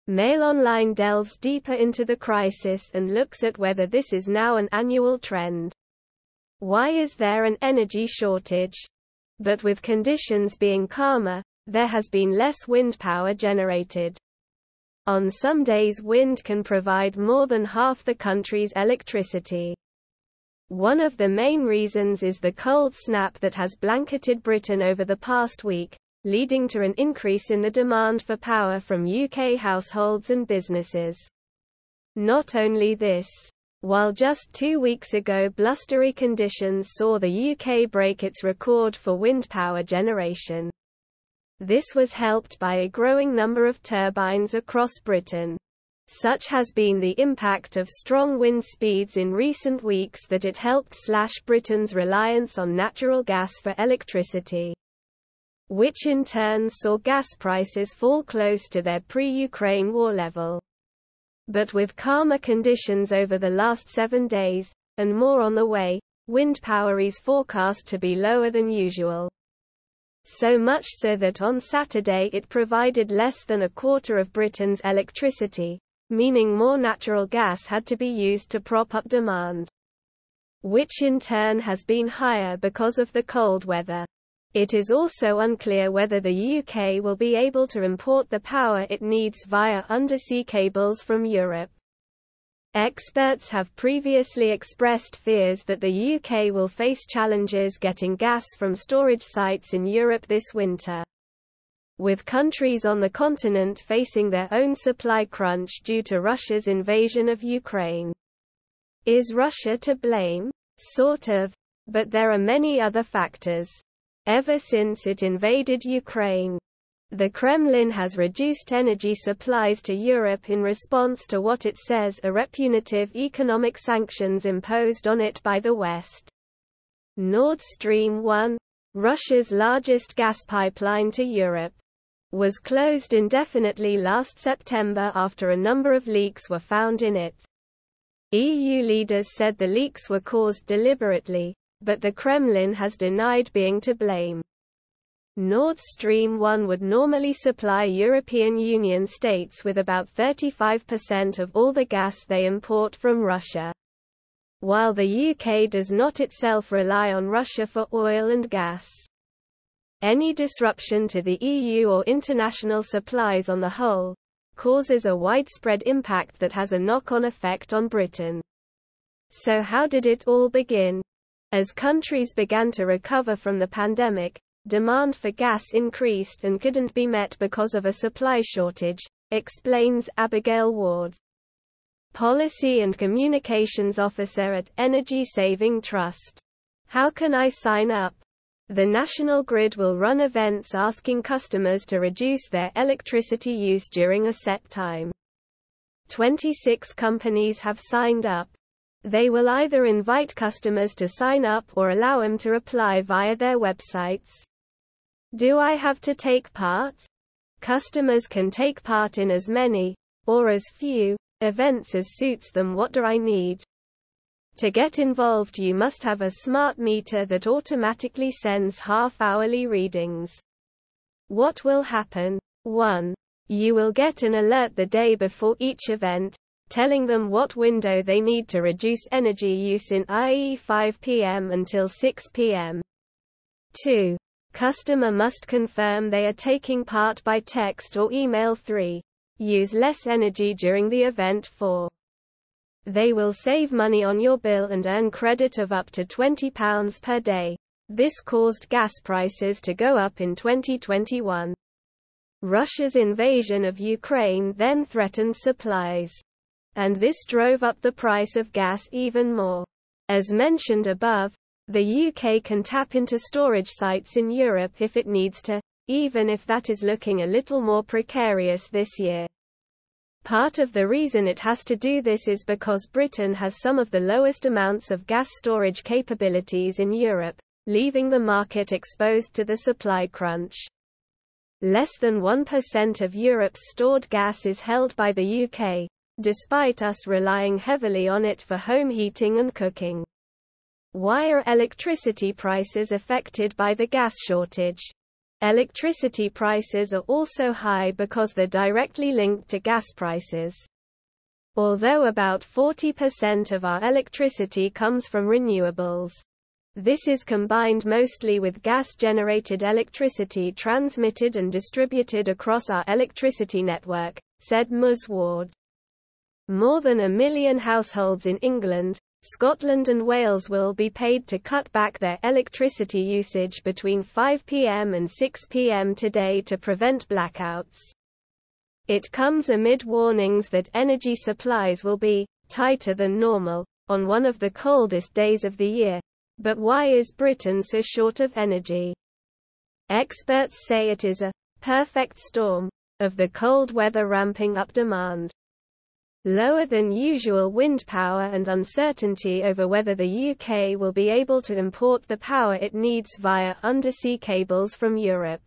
Mail Online delves deeper into the crisis and looks at whether this is now an annual trend. Why is there an energy shortage? But with conditions being calmer, there has been less wind power generated. On some days wind can provide more than half the country's electricity. One of the main reasons is the cold snap that has blanketed Britain over the past week, leading to an increase in the demand for power from UK households and businesses. Not only this, while just 2 weeks ago blustery conditions saw the UK break its record for wind power generation, this was helped by a growing number of turbines across Britain. Such has been the impact of strong wind speeds in recent weeks that it helped slash Britain's reliance on natural gas for electricity, which in turn saw gas prices fall close to their pre-Ukraine war level. But with calmer conditions over the last 7 days, and more on the way, wind power is forecast to be lower than usual. So much so that on Saturday it provided less than a quarter of Britain's electricity, meaning more natural gas had to be used to prop up demand, which in turn has been higher because of the cold weather. It is also unclear whether the UK will be able to import the power it needs via undersea cables from Europe. Experts have previously expressed fears that the UK will face challenges getting gas from storage sites in Europe this winter, with countries on the continent facing their own supply crunch due to Russia's invasion of Ukraine. Is Russia to blame? Sort of. But there are many other factors. Ever since it invaded Ukraine, the Kremlin has reduced energy supplies to Europe in response to what it says are punitive economic sanctions imposed on it by the West. Nord Stream 1, Russia's largest gas pipeline to Europe, was closed indefinitely last September after a number of leaks were found in it. EU leaders said the leaks were caused deliberately, but the Kremlin has denied being to blame. Nord Stream 1 would normally supply European Union states with about 35% of all the gas they import from Russia, while the UK does not itself rely on Russia for oil and gas. Any disruption to the EU or international supplies on the whole causes a widespread impact that has a knock-on effect on Britain. So how did it all begin? As countries began to recover from the pandemic, demand for gas increased and couldn't be met because of a supply shortage, explains Abigail Ward, Policy and Communications Officer at Energy Saving Trust. How can I sign up? The National Grid will run events asking customers to reduce their electricity use during a set time. 26 companies have signed up. They will either invite customers to sign up or allow them to apply via their websites. Do I have to take part? Customers can take part in as many, or as few, events as suits them. What do I need? To get involved, you must have a smart meter that automatically sends half-hourly readings. What will happen? 1. You will get an alert the day before each event, telling them what window they need to reduce energy use in, i.e. 5 p.m. until 6 p.m. 2. Customer must confirm they are taking part by text or email. 3. Use less energy during the event. 4. They will save money on your bill and earn credit of up to £20 per day. This caused gas prices to go up in 2021. Russia's invasion of Ukraine then threatened supplies, and this drove up the price of gas even more. As mentioned above, the UK can tap into storage sites in Europe if it needs to, even if that is looking a little more precarious this year. Part of the reason it has to do this is because Britain has some of the lowest amounts of gas storage capabilities in Europe, leaving the market exposed to the supply crunch. Less than 1% of Europe's stored gas is held by the UK, despite us relying heavily on it for home heating and cooking. Why are electricity prices affected by the gas shortage? Electricity prices are also high because they're directly linked to gas prices. Although about 40% of our electricity comes from renewables, this is combined mostly with gas-generated electricity transmitted and distributed across our electricity network, said Ms. Ward. More than 1 million households in England, Scotland and Wales will be paid to cut back their electricity usage between 5 p.m. and 6 p.m. today to prevent blackouts. It comes amid warnings that energy supplies will be tighter than normal on one of the coldest days of the year. But why is Britain so short of energy? Experts say it is a perfect storm of the cold weather ramping up demand, lower than usual wind power, and uncertainty over whether the UK will be able to import the power it needs via undersea cables from Europe.